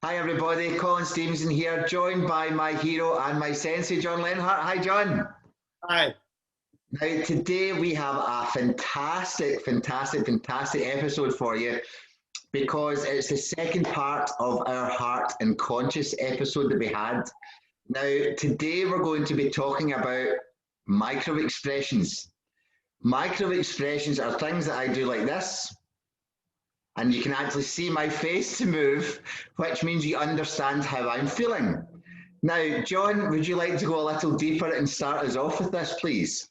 Hi everybody, Colin Stevenson here, joined by my hero and my sensei, John Lenhart. Hi John. Hi. Now today we have a fantastic episode for you because it's the second part of our Heart and Conscious episode that we had. Now today we're going to be talking about micro-expressions. Micro-expressions are things that I do like this, and you can actually see my face to move, which means you understand how I'm feeling. Now, John, would you like to go a little deeper and start us off with this, please?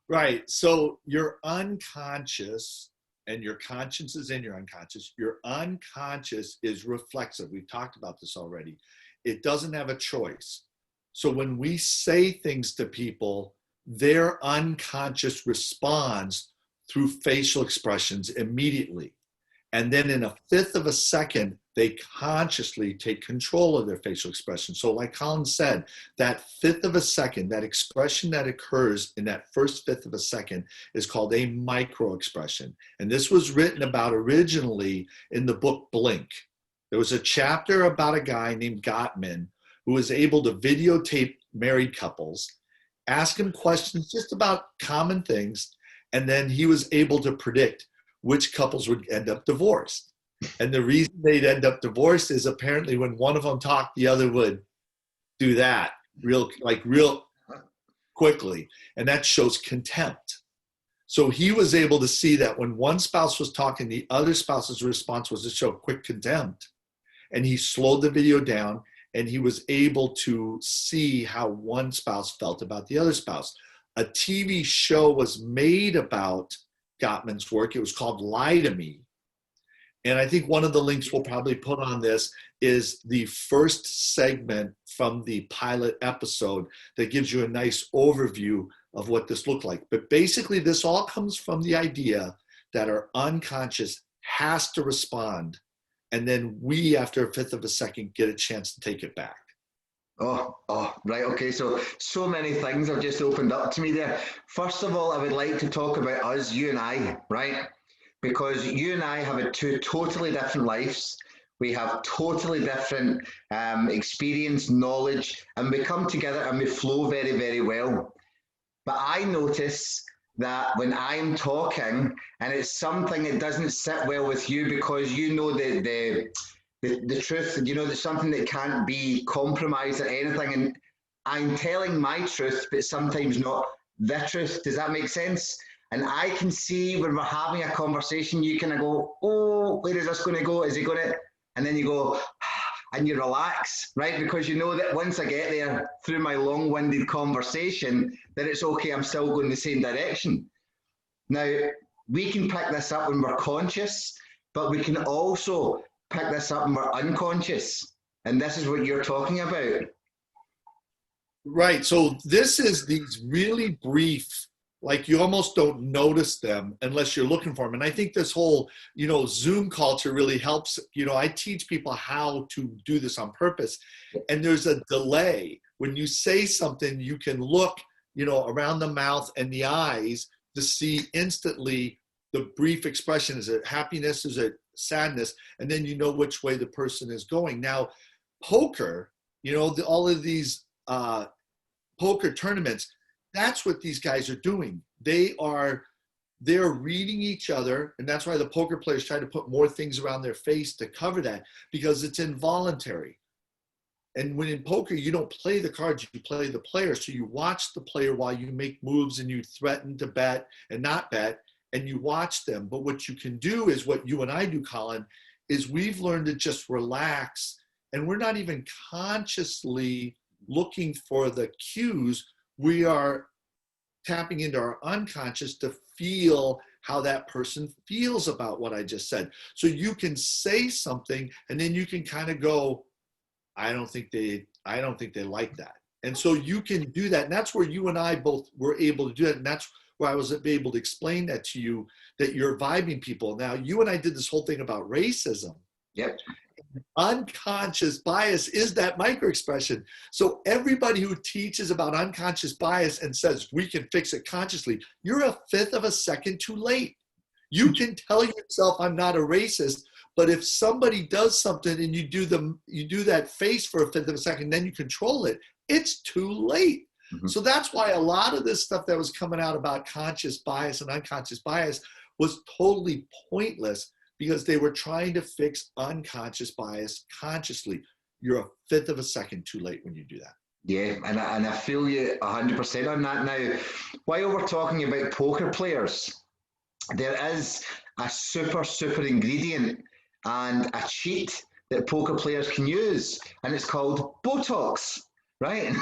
Right. So your unconscious, and your conscience is in your unconscious. Your unconscious is reflexive. We've talked about this already. It doesn't have a choice. So when we say things to people, their unconscious responds through facial expressions immediately. And then in a fifth of a second, they consciously take control of their facial expression. So like Colin said, that fifth of a second, that expression that occurs in that first fifth of a second is called a microexpression. And this was written about originally in the book Blink. There was a chapter about a guy named Gottman who was able to videotape married couples, ask them questions just about common things, and then he was able to predict which couples would end up divorced. And the reason they'd end up divorced is apparently when one of them talked, the other would do that real quickly. And that shows contempt. So he was able to see that when one spouse was talking, the other spouse's response was to show quick contempt. And he slowed the video down and he was able to see how one spouse felt about the other spouse. A TV show was made about Gottman's work. It was called Lie to Me. And I think one of the links we'll probably put on this is the first segment from the pilot episode that gives you a nice overview of what this looked like. But basically, this all comes from the idea that our unconscious has to respond. And then we, after a fifth of a second, get a chance to take it back. Right. Okay. So many things have just opened up to me there. First of all, I would like to talk about us, you and I, right? Because you and I have two totally different lives. We have totally different experience, knowledge, and we come together and we flow very, very well. But I notice that when I'm talking and it's something that doesn't sit well with you because you know the truth, you know, there's something that can't be compromised or anything. And I'm telling my truth, but sometimes not the truth. Does that make sense? And I can see when we're having a conversation, you kind of go, oh, where is this going to go? Is he going to? And then you go, and you relax, right? Because you know that once I get there through my long-winded conversation, that it's okay, I'm still going the same direction. Now, we can pick this up when we're conscious, but we can also pick this up when we're unconscious. And this is what you're talking about. Right. So this is these really brief, like you almost don't notice them unless you're looking for them. And I think this whole, Zoom culture really helps. I teach people how to do this on purpose. And there's a delay. When you say something, you can look, around the mouth and the eyes to see instantly the brief expression. Is it happiness? Is it sadness? And then you know which way the person is going. Now, poker, all of these poker tournaments, that's what these guys are doing. They're reading each other, and that's why the poker players try to put more things around their face to cover that, because it's involuntary. And when in poker, you don't play the cards, you play the player. So you watch the player while you make moves and you threaten to bet and not bet, and you watch them. But what you can do is what you and I do, Colin, is we've learned to just relax, and we're not even consciously looking for the cues. We are tapping into our unconscious to feel how that person feels about what I just said. So you can say something and then you can kind of go, I don't think they like that. And so you can do that. And that's where you and I both were able to do it. And that's where I was able to explain that to you, that you're vibing people. Now, you and I did this whole thing about racism. Yep. Unconscious bias is that microexpression. So everybody who teaches about unconscious bias and says we can fix it consciously, you're a fifth of a second too late. You can tell yourself I'm not a racist, But if somebody does something and you do that face for a fifth of a second, then you control it, it's too late. Mm-hmm. So that's why a lot of this stuff that was coming out about conscious bias and unconscious bias was totally pointless, because they were trying to fix unconscious bias consciously. You're a fifth of a second too late when you do that. Yeah, and I feel you 100% on that. Now, while we're talking about poker players, there is a super ingredient and a cheat that poker players can use, and it's called Botox, right?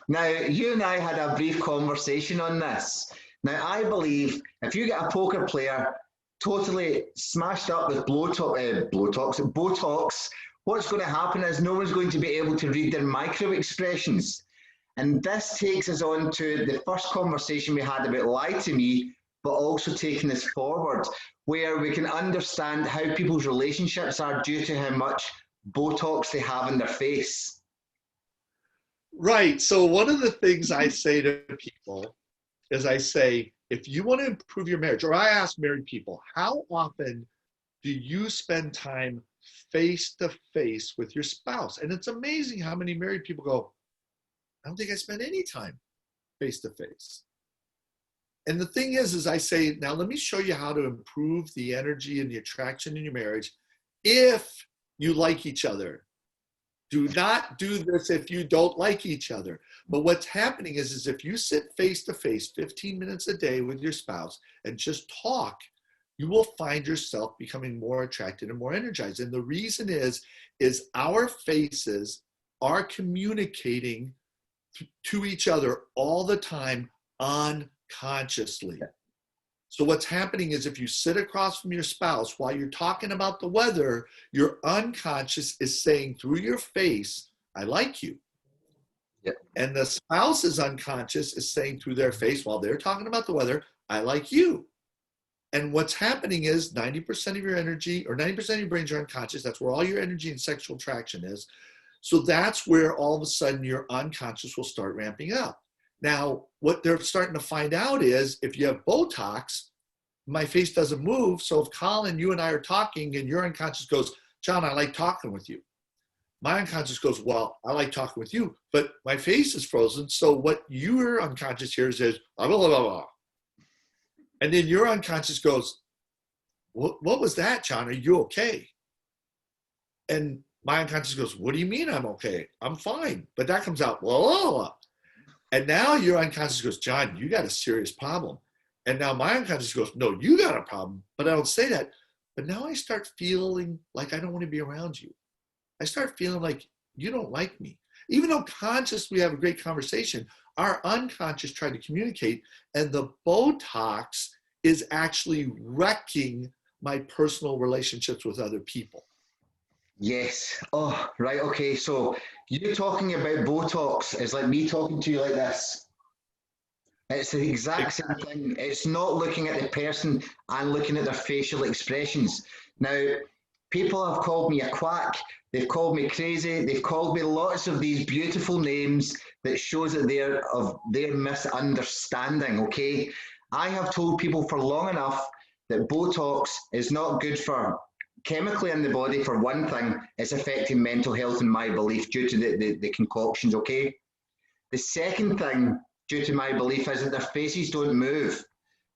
Now, you and I had a brief conversation on this. Now, I believe if you get a poker player totally smashed up with Botox, what's going to happen is no one's going to be able to read their microexpressions. And this takes us on to the first conversation we had about lie to me, but also taking this forward, where we can understand how people's relationships are due to how much Botox they have in their face. Right. So one of the things I say to people is I say, if you want to improve your marriage, or I ask married people, how often do you spend time face to face with your spouse? And it's amazing how many married people go, I don't think I spend any time face to face. And the thing is I say, now let me show you how to improve the energy and the attraction in your marriage if you like each other. Do not do this if you don't like each other. But what's happening is if you sit face to face 15 minutes a day with your spouse and just talk, you will find yourself becoming more attracted and more energized. And the reason is our faces are communicating to each other all the time unconsciously. So what's happening is if you sit across from your spouse while you're talking about the weather, your unconscious is saying through your face, I like you. Yep. And the spouse's unconscious is saying through their face while they're talking about the weather, I like you. And what's happening is 90% of your energy, or 90% of your brains are unconscious. That's where all your energy and sexual attraction is. So that's where all of a sudden your unconscious will start ramping up. Now, what they're starting to find out is if you have Botox, my face doesn't move. So if Colin, you and I are talking and your unconscious goes, John, I like talking with you. My unconscious goes, well, I like talking with you, but my face is frozen. So what your unconscious hears is, blah, blah, blah, blah. And then your unconscious goes, what was that, John? Are you okay? And my unconscious goes, what do you mean I'm okay? I'm fine. But that comes out, blah, blah, blah. And now your unconscious goes, John, you got a serious problem. And now my unconscious goes, no, you got a problem. But I don't say that. But now I start feeling like I don't want to be around you. I start feeling like you don't like me. Even though conscious, we have a great conversation, our unconscious tried to communicate, and the Botox is actually wrecking my personal relationships with other people. Yes. Oh, right. Okay. So you talking about Botox is like me talking to you like this. It's the exact same thing. It's not looking at the person and looking at their facial expressions. Now, people have called me a quack. They've called me crazy. They've called me lots of these beautiful names that shows that they're of their misunderstanding. Okay. I have told people for long enough that Botox is not good for chemically in the body. For one thing, it's affecting mental health in my belief due to the concoctions, okay? The second thing, due to my belief, is that their faces don't move.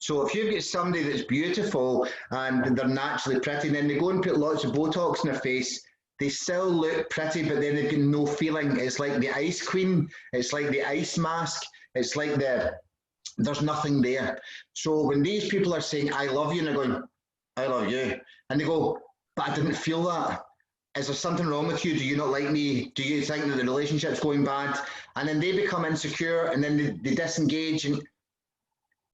So if you get somebody that's beautiful and they're naturally pretty, and then they go and put lots of Botox in their face, they still look pretty, but then they've got no feeling. It's like the ice queen, it's like the ice mask, it's like there's nothing there. So when these people are saying, I love you, and they're going, I love you, and they go, but I didn't feel that. Is there something wrong with you? Do you not like me? Do you think that the relationship's going bad? And then they become insecure, and then they disengage. And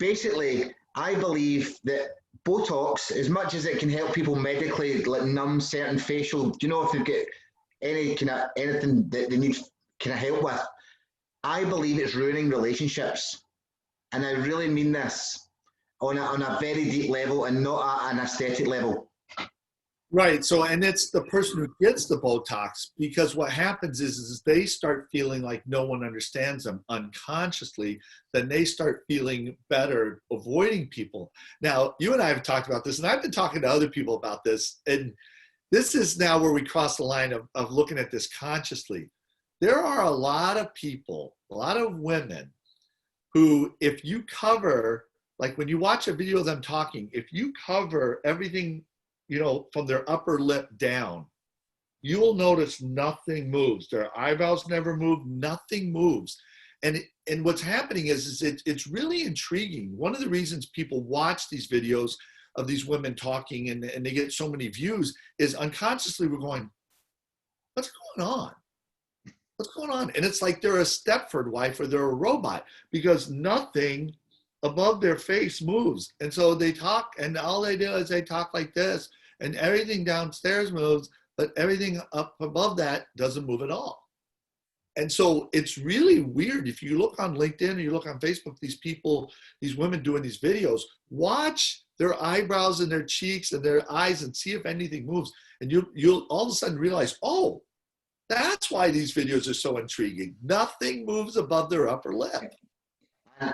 basically, I believe that Botox, as much as it can help people medically, like numb certain facial, do you know, if they've got any kind of anything that they need kind of help with, I believe it's ruining relationships. And I really mean this on a very deep level and not at an aesthetic level. Right. So, and it's the person who gets the Botox, because what happens is they start feeling like no one understands them unconsciously. Then they start feeling better avoiding people. Now, you and I have talked about this, and I've been talking to other people about this. And this is now where we cross the line of looking at this consciously. There are a lot of people, a lot of women who, if you cover, like when you watch a video of them talking, if you cover everything, from their upper lip down, you will notice nothing moves. Their eyebrows never move, nothing moves. And what's happening is it's really intriguing. One of the reasons people watch these videos of these women talking and they get so many views is unconsciously we're going, what's going on? What's going on? And it's like they're a Stepford wife or they're a robot, because nothing above their face moves. And so they talk, and all they do is they talk like this, and everything downstairs moves, but everything up above that doesn't move at all. And so it's really weird. If you look on LinkedIn or you look on Facebook, these people, these women doing these videos, watch their eyebrows and their cheeks and their eyes and see if anything moves. And you'll all of a sudden realize, oh, that's why these videos are so intriguing. Nothing moves above their upper lip.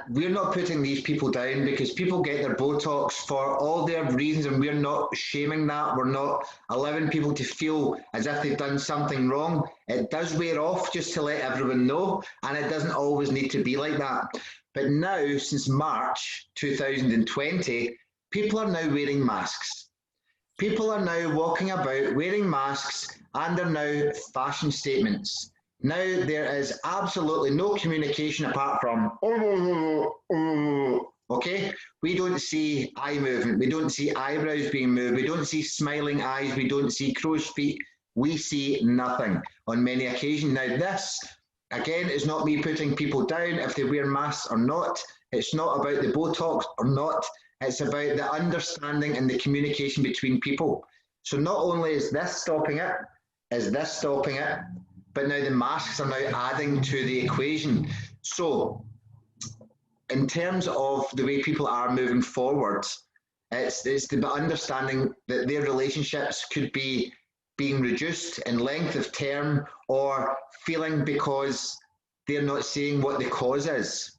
We're not putting these people down, because people get their Botox for all their reasons, and we're not shaming that. We're not allowing people to feel as if they've done something wrong. It does wear off, just to let everyone know, and it doesn't always need to be like that. But now, since March 2020, people are now wearing masks. People are now walking about wearing masks, and they're now fashion statements. Now there is absolutely no communication apart from, okay? We don't see eye movement. We don't see eyebrows being moved. We don't see smiling eyes. We don't see crow's feet. We see nothing on many occasions. Now this, again, is not me putting people down if they wear masks or not. It's not about the Botox or not. It's about the understanding and the communication between people. So not only is this stopping it, but now the masks are now adding to the equation. So in terms of the way people are moving forward, it's the understanding that their relationships could be being reduced in length of term, or feeling because they're not seeing what the cause is.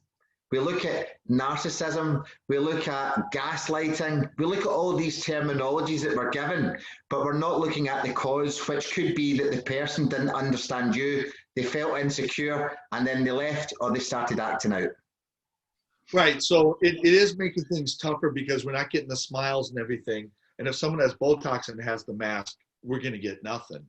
We look at narcissism, we look at gaslighting, we look at all these terminologies that we're given, but we're not looking at the cause, which could be that the person didn't understand you, they felt insecure, and then they left, or they started acting out. Right. So it is making things tougher, because we're not getting the smiles and everything. And if someone has Botox and has the mask, we're going to get nothing.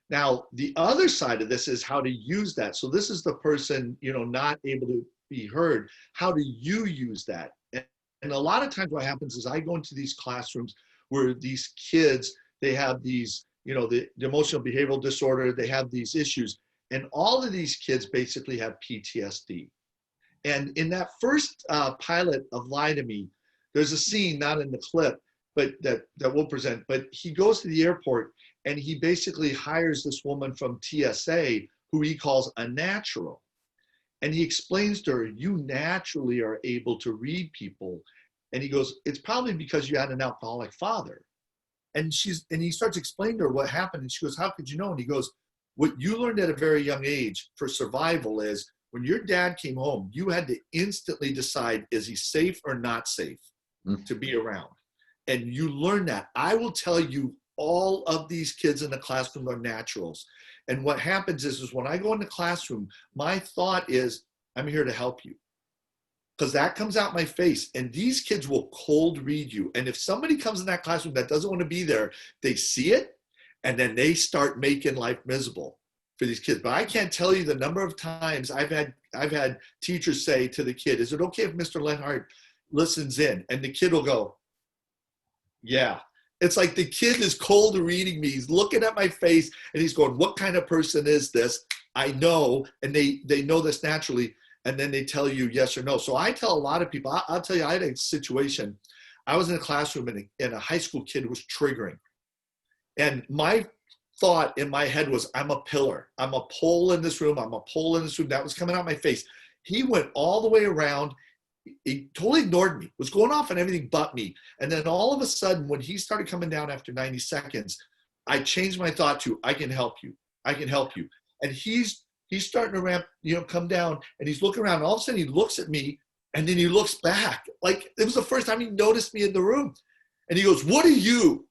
Now, the other side of this is how to use that. So this is the person, not able to be heard. How do you use that? And a lot of times what happens is I go into these classrooms where these kids, they have these, the emotional behavioral disorder, they have these issues. And all of these kids basically have PTSD. And in that first pilot of Lie to Me, there's a scene, not in the clip, but that we'll present, but he goes to the airport and he basically hires this woman from TSA who he calls a natural. And he explains to her, you naturally are able to read people. And he goes, it's probably because you had an alcoholic father. And he starts explaining to her what happened. And she goes, how could you know? And he goes, what you learned at a very young age for survival is when your dad came home, you had to instantly decide, is he safe or not safe to be around? And you learn that. I will tell you, all of these kids in the classroom are naturals. And what happens is when I go in the classroom, my thought is, I'm here to help you. Because that comes out my face. And these kids will cold read you. And if somebody comes in that classroom that doesn't want to be there, they see it, and then they start making life miserable for these kids. But I can't tell you the number of times I've had teachers say to the kid, is it okay if Mr. Lenhart listens in? And the kid will go, yeah. It's like the kid is cold reading me. He's looking at my face and he's going, what kind of person is this? I know. And they know this naturally. And then they tell you yes or no. So I tell a lot of people, I'll tell you, I had a situation. I was in a classroom and a high school kid was triggering. And my thought in my head was, I'm a pillar. I'm a pole in this room. I'm a pole in this room. That was coming out my face. He went all the way around he totally ignored me, was going off on everything but me. And then all of a sudden, when he started coming down after 90 seconds, I changed my thought to, I can help you. I can help you. And he's starting to ramp, come down, and he's looking around. And all of a sudden he looks at me, and then he looks back. Like it was the first time he noticed me in the room. And he goes, "What are you?"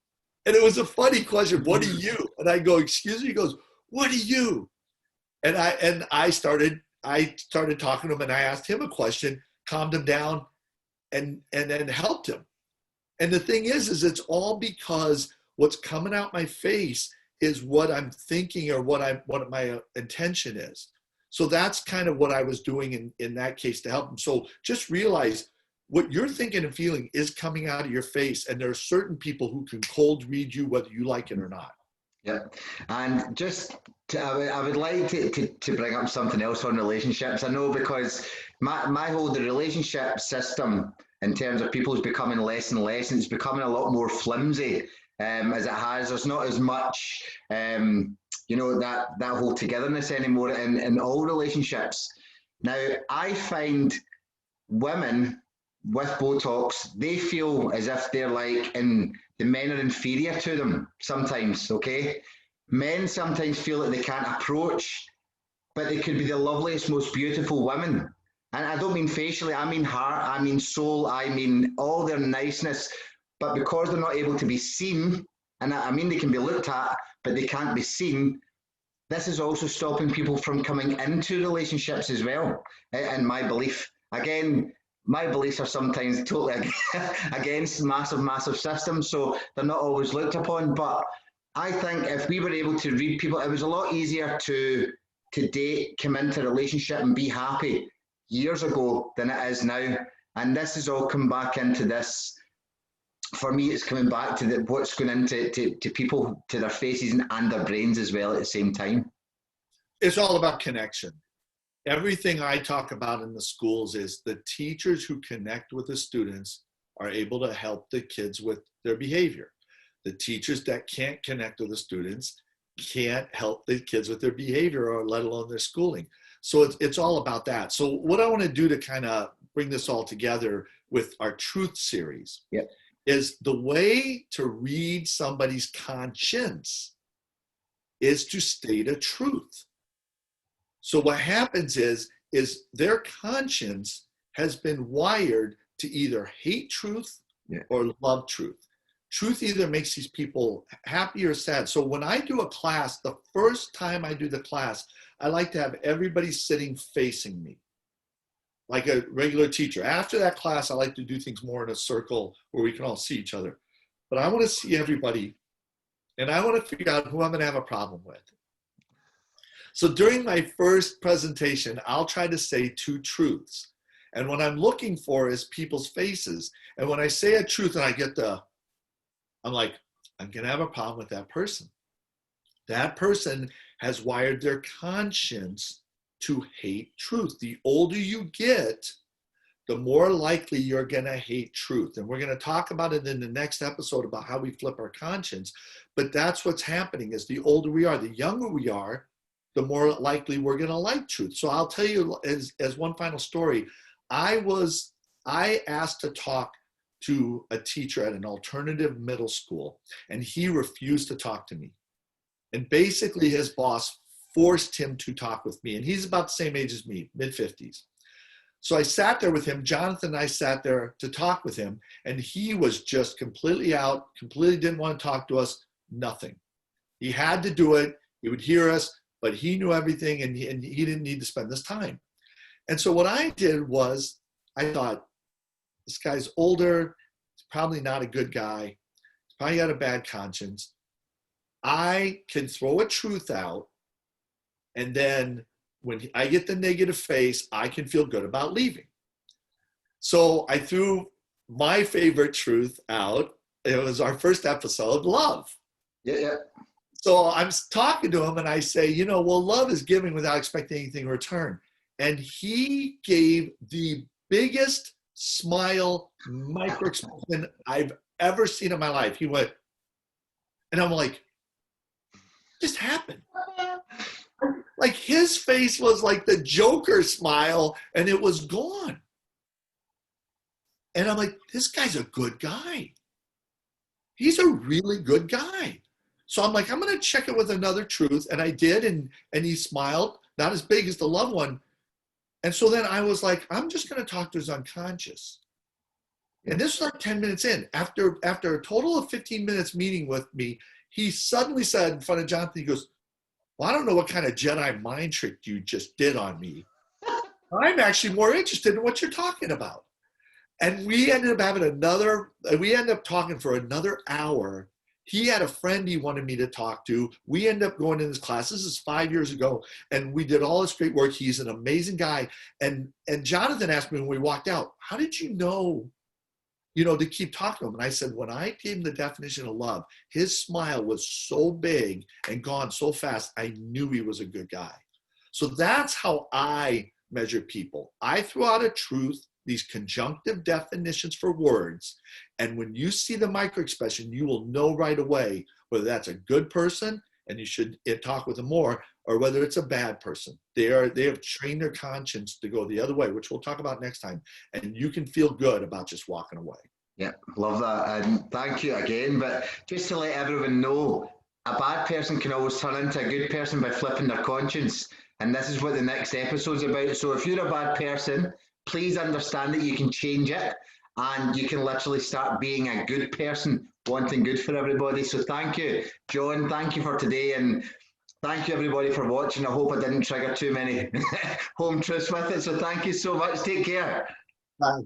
And it was a funny question. "What are you?" And I go, "Excuse me?" He goes, "What are you?" And I started talking to him, and I asked him a question, calmed him down, and then helped him. And the thing is it's all because what's coming out my face is what I'm thinking or what my intention is. So that's kind of what I was doing in that case to help him. So just realize what you're thinking and feeling is coming out of your face. And there are certain people who can cold read you, whether you like it or not. Yeah. And just I would like to bring up something else on relationships. I know because the relationship system in terms of people is becoming less and less, and it's becoming a lot more flimsy as it has. There's not as much, that whole togetherness anymore in all relationships. Now, I find women with Botox, they feel as if they're like the men are inferior to them sometimes, okay? Men sometimes feel that they can't approach, but they could be the loveliest, most beautiful women. And I don't mean facially, I mean heart, I mean soul, I mean all their niceness. But because they're not able to be seen, and I mean they can be looked at, but they can't be seen, this is also stopping people from coming into relationships as well, in my belief. Again, my beliefs are sometimes totally against massive systems, so they're not always looked upon. But I think if we were able to read people, it was a lot easier to date, come into a relationship and be happy years ago than it is now. And this has all come back into this. For me, it's coming back to what's going into to people, to their faces and their brains as well at the same time. It's all about connection. Everything I talk about in the schools is the teachers who connect with the students are able to help the kids with their behavior. The teachers that can't connect with the students can't help the kids with their behavior, or let alone their schooling. So it's all about that. So what I want to do to kind of bring this all together with our truth series is the way to read somebody's conscience is to state a truth. So what happens is their conscience has been wired to either hate truth or love truth. Truth either makes these people happy or sad. So when I do a class, the first time I do the class, I like to have everybody sitting facing me like a regular teacher. After that class, I like to do things more in a circle where we can all see each other. But I want to see everybody, and I want to figure out who I'm going to have a problem with. So during my first presentation, I'll try to say two truths. And what I'm looking for is people's faces. And when I say a truth and I get I'm like, I'm going to have a problem with that person. That person has wired their conscience to hate truth. The older you get, the more likely you're going to hate truth. And we're going to talk about it in the next episode about how we flip our conscience. But that's what's happening is the older we are, the younger we are, the more likely we're going to like truth. So I'll tell you as one final story, I asked to talk to a teacher at an alternative middle school, and he refused to talk to me. And basically his boss forced him to talk with me. And he's about the same age as me, mid-50s. So I sat there with him. Jonathan and I sat there to talk with him, and he was just completely out, completely didn't want to talk to us, nothing. He had to do it. He would hear us, but he knew everything, and he didn't need to spend this time. And so what I did was I thought, this guy's older. He's probably not a good guy. He's probably got a bad conscience. I can throw a truth out, and then when I get the negative face, I can feel good about leaving. So I threw my favorite truth out. It was our first episode, love. Yeah. So I'm talking to him and I say, well, love is giving without expecting anything in return. And he gave the biggest smile, microexpression I've ever seen in my life. He went, and I'm like, just happened. Like his face was like the Joker smile, and it was gone. And I'm like, this guy's a good guy. He's a really good guy. So I'm like, I'm going to check it with another truth. And I did. And he smiled, not as big as the loved one. And so then I was like, I'm just going to talk to his unconscious. And this was like 10 minutes in. After a total of 15 minutes meeting with me, he suddenly said in front of Jonathan, he goes, well, I don't know what kind of Jedi mind trick you just did on me. I'm actually more interested in what you're talking about. And we ended up talking for another hour. He had a friend he wanted me to talk to. We ended up going in his class. This is 5 years ago. And we did all this great work. He's an amazing guy. And Jonathan asked me when we walked out, how did you know, to keep talking to him? And I said, when I gave him the definition of love, his smile was so big and gone so fast, I knew he was a good guy. So that's how I measure people. I threw out a truth, these conjunctive definitions for words. And when you see the microexpression, you will know right away whether that's a good person and you should talk with them more, or whether it's a bad person. They have trained their conscience to go the other way, which we'll talk about next time. And you can feel good about just walking away. Yeah, love that. And thank you again. But just to let everyone know, a bad person can always turn into a good person by flipping their conscience. And this is what the next episode's about. So if you're a bad person, please understand that you can change it and you can literally start being a good person, wanting good for everybody. So thank you, John. Thank you for today. And thank you, everybody, for watching. I hope I didn't trigger too many home truths with it. So thank you so much. Take care. Bye.